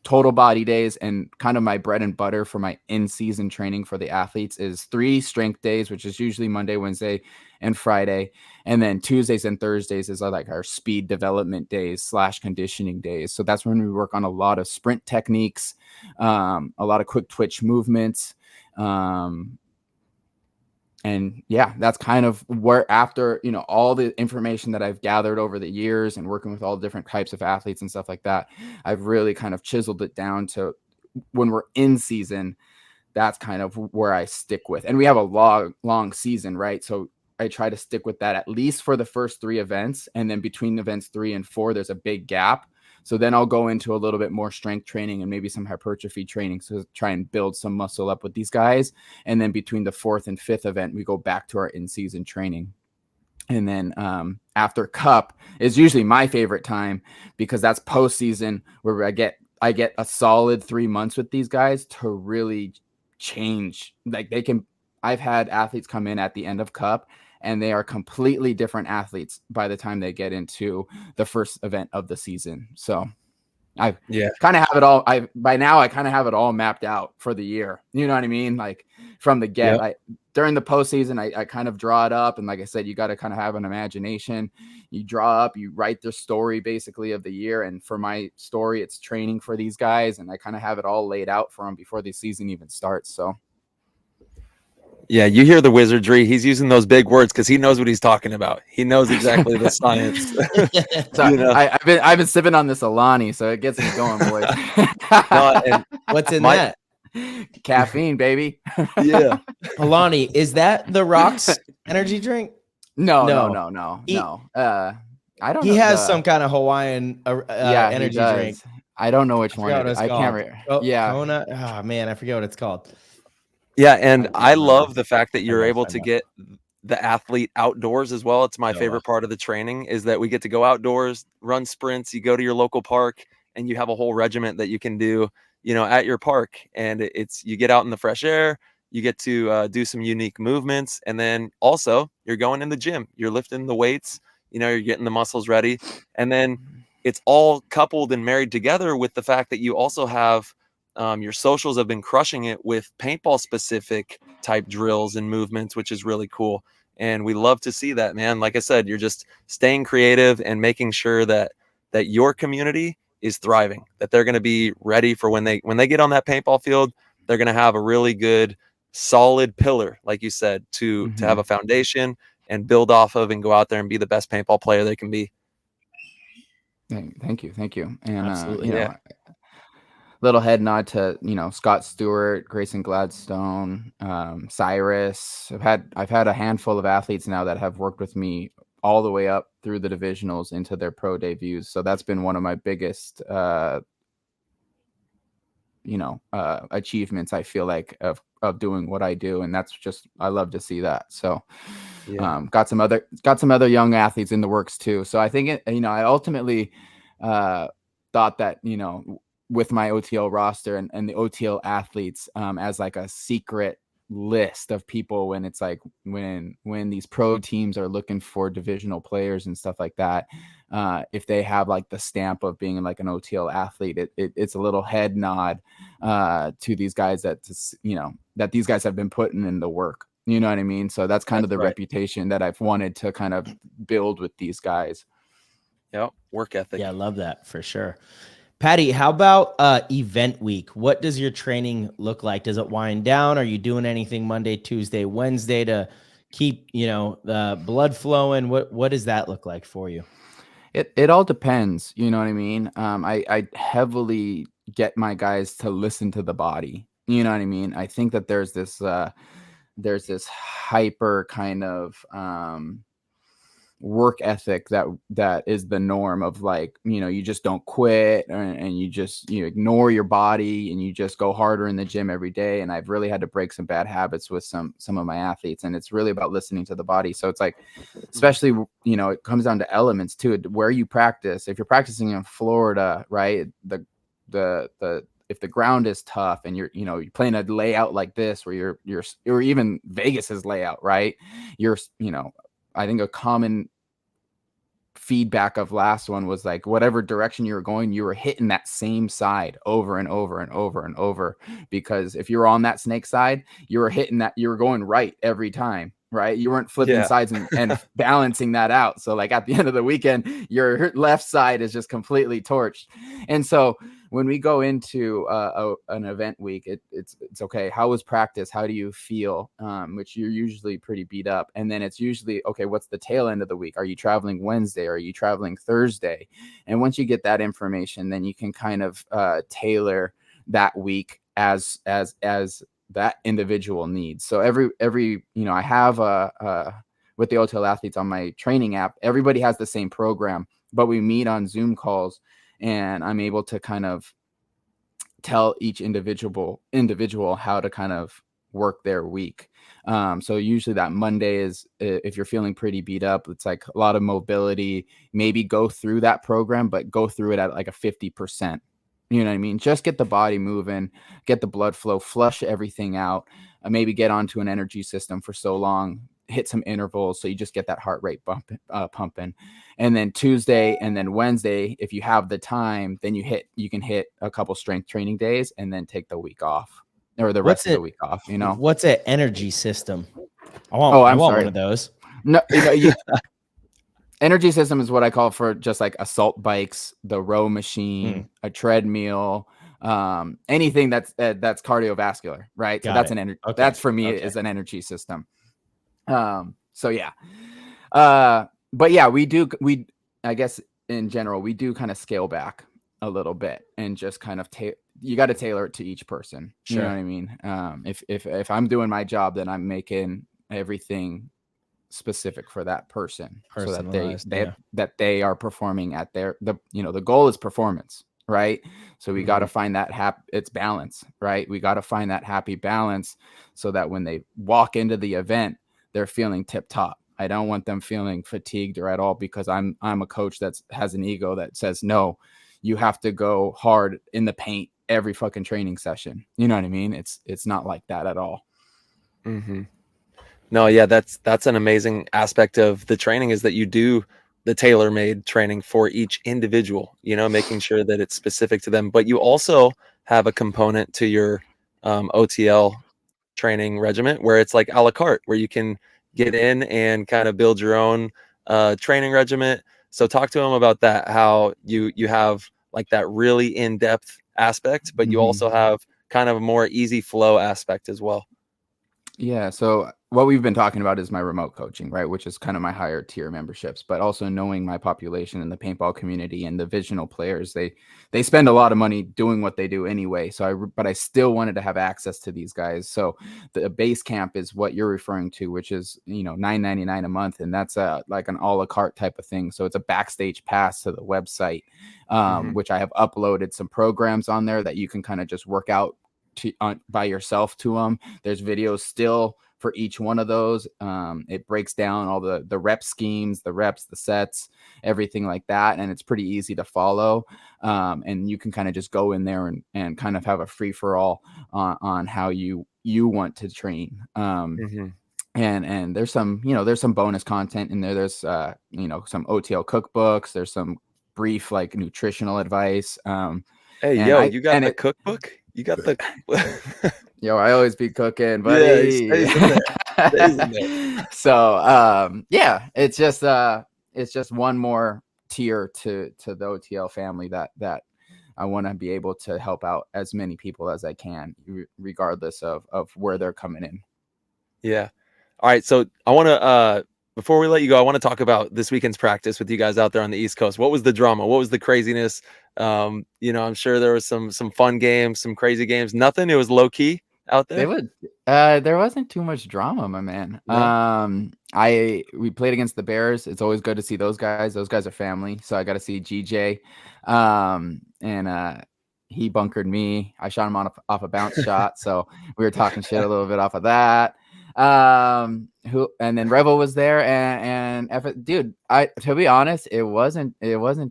total body days. And kind of my bread and butter for my in-season training for the athletes is 3 strength days, which is usually Monday, Wednesday, and Friday. And then Tuesdays and Thursdays is like our speed development days / conditioning days. So that's when we work on a lot of sprint techniques, a lot of quick twitch movements. And yeah, that's kind of where, after, all the information that I've gathered over the years and working with all different types of athletes and stuff like that, I've really kind of chiseled it down to when we're in season, that's kind of where I stick with. And we have a long season, right? So I try to stick with that at least for the first 3 events. And then between events 3 and 4, there's a big gap. So then I'll go into a little bit more strength training and maybe some hypertrophy training to try and build some muscle up with these guys. And then between the 4th and 5th event, we go back to our in-season training. And then after Cup is usually my favorite time, because that's postseason, where I get a solid 3 months with these guys to really change. Like I've had athletes come in at the end of Cup and they are completely different athletes by the time they get into the first event of the season. So I kind of have it all. By now I kind of have it all mapped out for the year. You know what I mean? Like from the get, during the postseason, I kind of draw it up. And like I said, you got to kind of have an imagination. You draw up, you write the story basically of the year. And for my story, it's training for these guys. And I kind of have it all laid out for them before the season even starts. So yeah, you hear the wizardry. He's using those big words because he knows what he's talking about. He knows exactly the science. So I've been sipping on this Alani, so it gets me going, boys. What's in that? Caffeine, baby. Yeah. Alani, is that the Roque's energy drink? No. I don't know. He has some kind of Hawaiian energy drink. I don't know which one it is. I can't remember. Kona? Oh man, I forget what it's called. Yeah, and I love the fact that you're able to get the athlete outdoors as well. It's my favorite part of the training, is that we get to go outdoors, run sprints. You go to your local park and you have a whole regiment that you can do, at your park. And you get out in the fresh air, you get to do some unique movements. And then also you're going in the gym, you're lifting the weights, you're getting the muscles ready. And then it's all coupled and married together with the fact that you also have your socials have been crushing it with paintball specific type drills and movements, which is really cool. And we love to see that, man. Like I said, you're just staying creative and making sure that your community is thriving, that they're going to be ready for when they get on that paintball field, they're going to have a really good, solid pillar, like you said, to have a foundation and build off of and go out there and be the best paintball player they can be. Thank you. And absolutely, little head nod to Scott Stewart, Grayson Gladstone, Cyrus. I've had a handful of athletes now that have worked with me all the way up through the divisionals into their pro debuts. So that's been one of my biggest achievements, I feel like, of doing what I do. And that's just, I love to see that. So got some other young athletes in the works too. So I think I ultimately thought that with my OTL roster and the OTL athletes as like a secret list of people, when it's like when these pro teams are looking for divisional players and stuff like that, if they have like the stamp of being like an OTL athlete, it's a little head nod to these guys that these guys have been putting in the work. You know what I mean? So that's kind of the reputation that I've wanted to kind of build with these guys. Yep. Work ethic. Yeah, I love that for sure. Patty, how about event week? What does your training look like? Does it wind down? Are you doing anything Monday, Tuesday, Wednesday to keep, the blood flowing? What does that look like for you? It all depends. You know what I mean? I heavily get my guys to listen to the body. You know what I mean? I think that there's this hyper kind of work ethic that is the norm of, like, you just don't quit and you just ignore your body and you just go harder in the gym every day. And I've really had to break some bad habits with some of my athletes, and it's really about listening to the body. So it's like, especially it comes down to elements too, where you practice. If you're practicing in Florida, right, the if the ground is tough and you're playing a layout like this where you're or even Vegas's layout, right? I think a common feedback of last one was like whatever direction you were going, you were hitting that same side over and over and over and over, because if you were on that snake side, you were hitting that, you were going right every time, right? You weren't flipping sides and balancing that out. So like at the end of the weekend, your left side is just completely torched. And so when we go into an event week, it's okay. How was practice? How do you feel? Which you're usually pretty beat up. And then it's usually, okay, what's the tail end of the week? Are you traveling Wednesday? Are you traveling Thursday? And once you get that information, then you can kind of tailor that week as that individual needs. So every I have with the OTL athletes on my training app, everybody has the same program, but we meet on Zoom calls. And I'm able to kind of tell each individual how to kind of work their week. So usually that Monday is, if you're feeling pretty beat up, it's like a lot of mobility, maybe go through that program, but go through it at like a 50%. You know what I mean? Just get the body moving, get the blood flow, flush everything out, maybe get onto an energy system for so long, hit some intervals so you just get that heart rate pumping. And then Tuesday and then Wednesday, if you have the time, then you can hit a couple strength training days and then take the week off, or the rest of the week off. What's an energy system? I want one of those. No, energy system is what I call for just like assault bikes, the row machine, a treadmill, anything that's cardiovascular, right? So that's an energy. Okay. That's for me is an energy system. So yeah. But yeah, I guess in general, we do kind of scale back a little bit and just kind of you got to tailor it to each person. Sure. You know what I mean? If I'm doing my job, then I'm making everything specific for that person so that they are performing at the goal is performance, right? So we got to find that it's balance, right? We got to find that happy balance so that when they walk into the event, they're feeling tip top. I don't want them feeling fatigued or at all, because I'm a coach that has an ego that says, no, you have to go hard in the paint every fucking training session. You know what I mean? It's not like that at all. Mm-hmm. No, yeah, that's an amazing aspect of the training, is that you do the tailor-made training for each individual, making sure that it's specific to them. But you also have a component to your OTL training regiment where it's like a la carte, where you can get in and kind of build your own training regiment. So talk to them about that, how you have like that really in-depth aspect, but you also have kind of a more easy flow aspect as well. Yeah. So what we've been talking about is my remote coaching, right? Which is kind of my higher tier memberships, but also knowing my population in the paintball community and the divisional players, they spend a lot of money doing what they do anyway. But I still wanted to have access to these guys. So the base camp is what you're referring to, which is, $9.99 a month. And that's like an a la carte type of thing. So it's a backstage pass to the website, which I have uploaded some programs on there that you can kind of just work out by yourself to them. There's videos still for each one of those. It breaks down all the rep schemes, the reps, the sets, everything like that. And it's pretty easy to follow. And you can kind of just go in there and kind of have a free for all on how you want to train. And there's some bonus content in there. There's some OTL cookbooks. There's some brief like nutritional advice. You got the cookbook? You got the Yo, I always be cooking, buddy. So it's just one more tier to the OTL family that I want to be able to help out as many people as I can, regardless of where they're coming in. Yeah. All right. So I want to before we let you go, I want to talk about this weekend's practice with you guys out there on the East Coast. What was the drama? What was the craziness? I'm sure there was some fun games, some crazy games. Nothing. It was low key out there. There wasn't too much drama, my man. No. We played against the Bears. It's always good to see those guys. Those guys are family. So I got to see GJ, and he bunkered me. I shot him off a bounce shot. So we were talking shit a little bit off of that. Who and then Revo was there, and dude, to be honest, it wasn't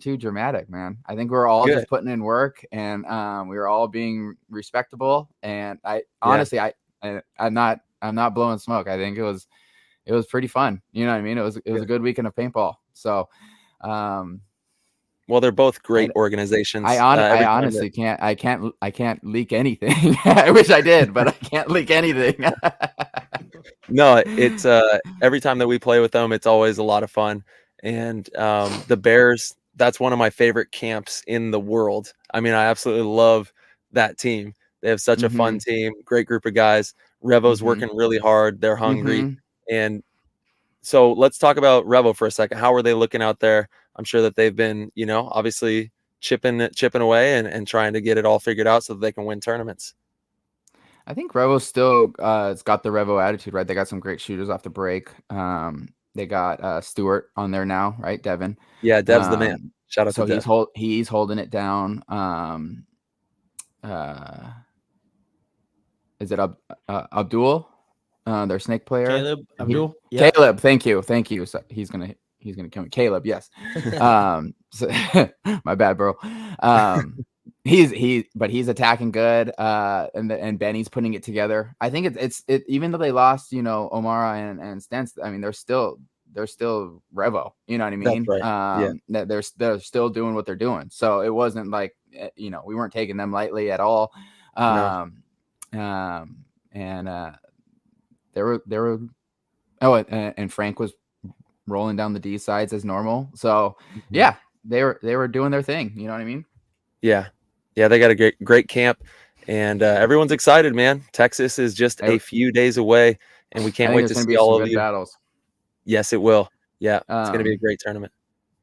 too dramatic, man. I think we were all Good. just putting in work, and we were all being respectable. And honestly, I'm not blowing smoke. I think it was pretty fun. You know what I mean? It was a good weekend of paintball. So, well, they're both great organizations. I honestly can't leak anything. I wish I did, but I can't leak anything. No, it's every time that we play with them, it's always a lot of fun. And the Bears, that's one of my favorite camps in the world. I mean, I absolutely love that team. They have such a fun team, great group of guys. Revo's working really hard. They're hungry. And so let's talk about Revo for a second. How are they looking out there? I'm sure that they've been, obviously chipping away and trying to get it all figured out so that they can win tournaments. I think Revo still it's got the Revo attitude, right? They got some great shooters off the break. They got Stewart on there now, right? Devin. Yeah, Dev's the man. Shout out to Dev. He's holding it down. Is it Abdul? Their snake player. Caleb Abdul. Caleb, thank you. So he's gonna come. Caleb, yes. So, my bad, bro. He's attacking good. And Benny's putting it together. I think it's even though they lost, Omara and Stentz, I mean, they're still Revo. You know what I mean? Right. They're still doing what they're doing. So it wasn't like we weren't taking them lightly at all. And Frank was rolling down the D sides as normal. So yeah, they were doing their thing. You know what I mean? Yeah. They got a great camp, and everyone's excited, man. Texas is just a few days away, and we can't wait to see all of you. Battles. Yes, it will. Yeah, it's going to be a great tournament.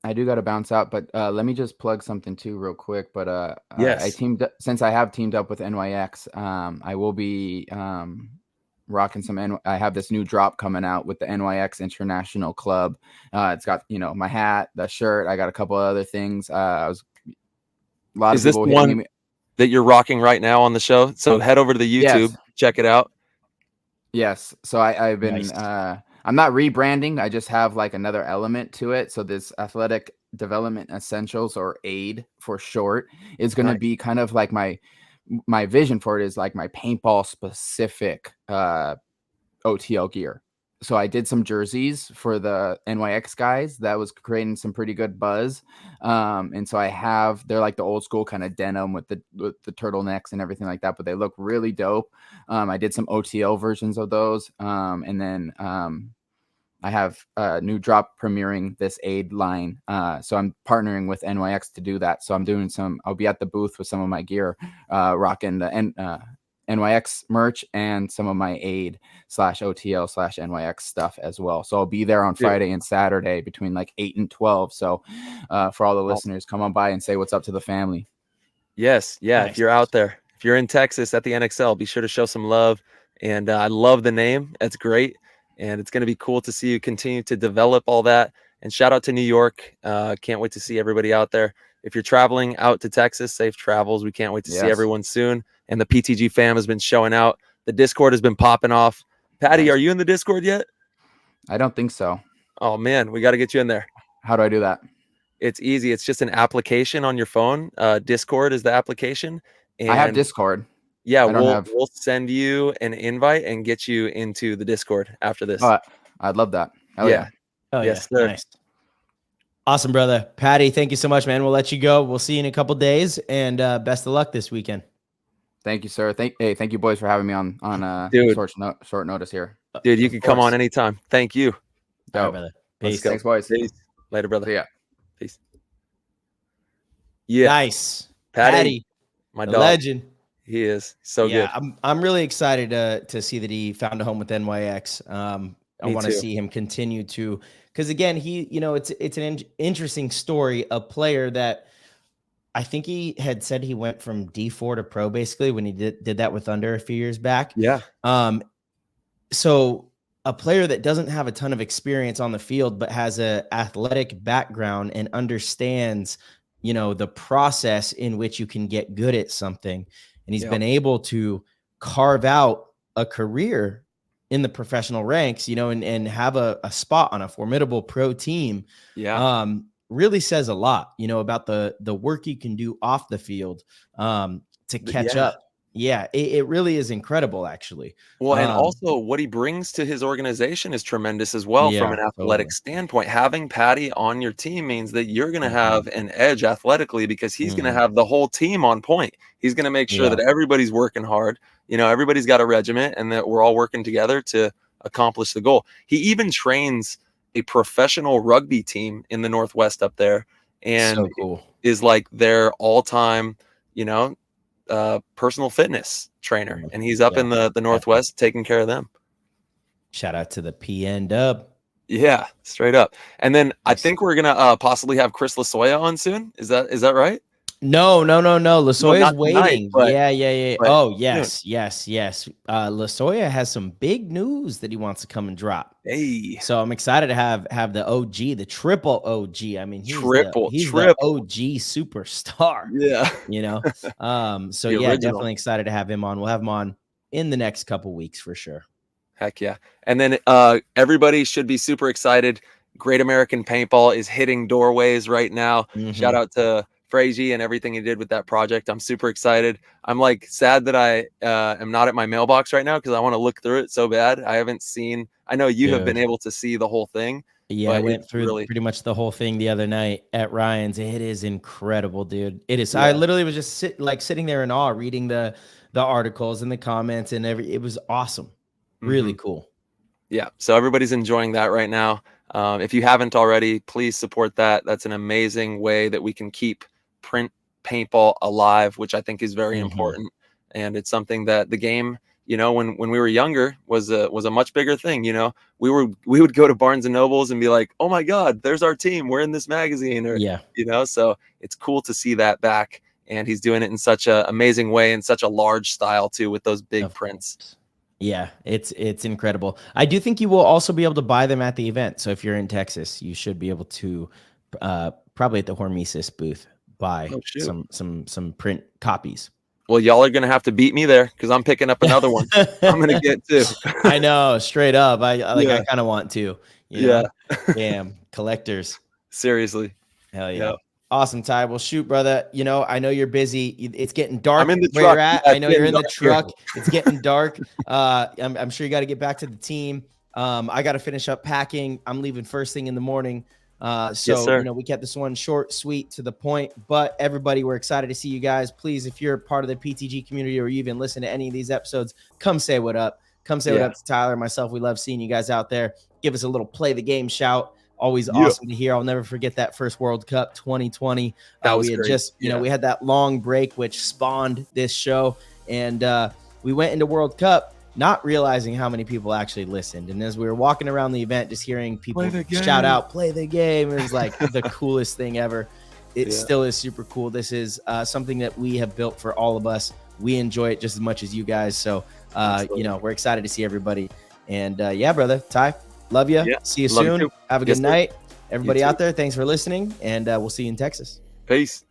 I do got to bounce out, but let me just plug something too real quick. But yes, since I have teamed up with NYX, I will be rocking some. I have this new drop coming out with the NYX International Club. It's got my hat, the shirt. I got a couple of other things. Is this the one that you're rocking right now on the show? So head over to the YouTube, check it out. Yes. So I've been. Nice. I'm not rebranding. I just have like another element to it. So this Athletic Development Essentials, or AID for short, is going to be kind of like my vision for it is like my paintball specific OTL gear. So I did some jerseys for the NYX guys that was creating some pretty good buzz. And so they're like the old school kind of denim with the turtlenecks and everything like that, but they look really dope. I did some OTL versions of those. And then I have a new drop premiering this AID line. So I'm partnering with NYX to do that. So I'll be at the booth with some of my gear, rocking the NYX merch and some of my AID/OTL/NYX stuff as well. So I'll be there on Friday and Saturday between like 8 and 12. So for all the listeners, come on by and say what's up to the family. Yes. Yeah. Nice. If you're out there, if you're in Texas at the NXL, be sure to show some love. And I love the name. That's great. And it's going to be cool to see you continue to develop all that. And shout out to New York. Can't wait to see everybody out there. If you're traveling out to Texas, safe travels. We can't wait to see everyone soon. And the PTG fam has been showing out. The Discord has been popping off. Paddy, are you in the Discord yet? I don't think so. Oh, man, we got to get you in there. How do I do that? It's easy. It's just an application on your phone. Discord is the application. And I have Discord. Yeah, we'll send you an invite and get you into the Discord after this. I'd love that. Hell yeah. Oh, yes, sir. Nice. Awesome, brother. Paddy, thank you so much, man. We'll let you go. We'll see you in a couple days, and best of luck this weekend. Thank you, sir. Thank you, boys, for having me on short notice here. Dude, you can come on anytime. Thank you. All right, brother. Peace. Thanks, boys. Peace. Later, brother. See ya. Peace. Yeah. Nice. Paddy, my dog. Legend. He is so good. I'm really excited to see that he found a home with NYX. I want to see him continue to, because again, it's an interesting story. A player that I think he had said he went from D4 to pro basically when he did that with Thunder a few years back. Yeah. So a player that doesn't have a ton of experience on the field, but has a athletic background and understands, the process in which you can get good at something. And he's been able to carve out a career in the professional ranks, and have a spot on a formidable pro team. Yeah. Really says a lot, about the work you can do off the field to catch Yeah. up. Yeah, it really is incredible, actually. Well, and also what he brings to his organization is tremendous as well from Yeah, an athletic totally. standpoint. Having Paddy on your team means that you're going to have an edge athletically because he's going to have the whole team on point. He's going to make sure that everybody's working hard. Everybody's got a regiment and that we're all working together to accomplish the goal. He even trains a professional rugby team in the Northwest up there, and So cool. is like their all-time, personal fitness trainer, and he's up in the Northwest taking care of them. Shout out to the PN Dub. Yeah, straight up. And then I think we're gonna possibly have Chris Lasoya on soon. Is that right? No. Lasoya's waiting. Tonight, yeah. Oh, yes. Lasoya has some big news that he wants to come and drop. Hey. So I'm excited to have the OG, the triple OG. I mean, he's triple. the OG superstar. Yeah. So yeah, definitely excited to have him on. We'll have him on in the next couple weeks for sure. Heck yeah. And then everybody should be super excited. Great American Paintball is hitting doorways right now. Shout out to Frazy and everything he did with that project. I'm super excited. I'm like sad that I am not at my mailbox right now because I want to look through it so bad. I haven't seen. I know you have been able to see the whole thing. Yeah, I went through pretty much the whole thing the other night at Ryan's. It is incredible, dude. It is. Yeah. I literally was just sitting there in awe, reading the articles and the comments and it was awesome. Really cool. Yeah. So everybody's enjoying that right now. If you haven't already, please support that. That's an amazing way that we can keep print paintball alive, which I think is very important. And it's something that the game, when we were younger was a much bigger thing. We would go to Barnes and Nobles and be like, oh my God, there's our team. We're in this magazine. Or, so it's cool to see that back. And he's doing it in such an amazing way, in such a large style too, with those big prints. Yeah, it's incredible. I do think you will also be able to buy them at the event. So if you're in Texas, you should be able to probably at the Hormesis booth buy some print copies. Well, y'all are gonna have to beat me there because I'm picking up another one. I'm gonna get too. I know, straight up. I kind of want to. Yeah. Damn, collectors. Seriously. Hell yeah. Awesome, Ty. Well, shoot, brother. I know you're busy. It's getting dark. I'm in the where truck. you're at. Yeah, I know you're in the truck. It's getting dark. I'm sure you got to get back to the team. I got to finish up packing. I'm leaving first thing in the morning. We kept this one short, sweet, to the point. But everybody, we're excited to see you guys. Please, if you're part of the PTG community or you even listen to any of these episodes, come say what up. Come say what up to Tyler and myself. We love seeing you guys out there. Give us a little play the game shout. Always awesome to hear. I'll never forget that first World Cup 2020. That was we had great. just, we had that long break, which spawned this show. And we went into World Cup not realizing how many people actually listened. And as we were walking around the event, just hearing people shout out, play the game. It was like the coolest thing ever. It still is super cool. This is something that we have built for all of us. We enjoy it just as much as you guys. So, we're excited to see everybody. And brother, Ty, love you. Yeah, see you soon. Have a good night. Everybody out there, thanks for listening. And we'll see you in Texas. Peace.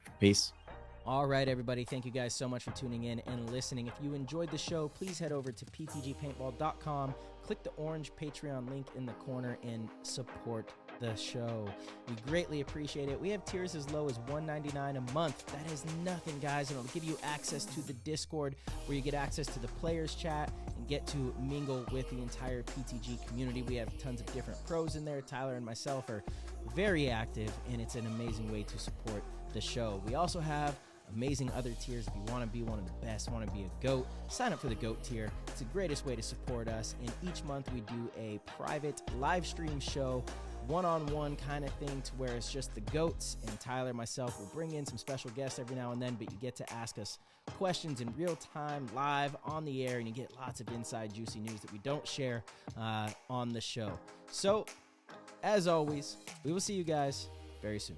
All right, everybody. Thank you guys so much for tuning in and listening. If you enjoyed the show, please head over to ptgpaintball.com. Click the orange Patreon link in the corner and support the show. We greatly appreciate it. We have tiers as low as $1.99 a month. That is nothing, guys. And it'll give you access to the Discord where you get access to the players chat and get to mingle with the entire PTG community. We have tons of different pros in there. Tyler and myself are very active, and it's an amazing way to support the show. We also have amazing other tiers. If you want to be one of the best, want to be a GOAT, sign up for the GOAT tier. It's the greatest way to support us. And each month we do a private live stream show, one-on-one kind of thing, to where it's just the GOATs, and Tyler, myself, will bring in some special guests every now and then, but you get to ask us questions in real time, live on the air, and you get lots of inside juicy news that we don't share on the show. So, as always, we will see you guys very soon.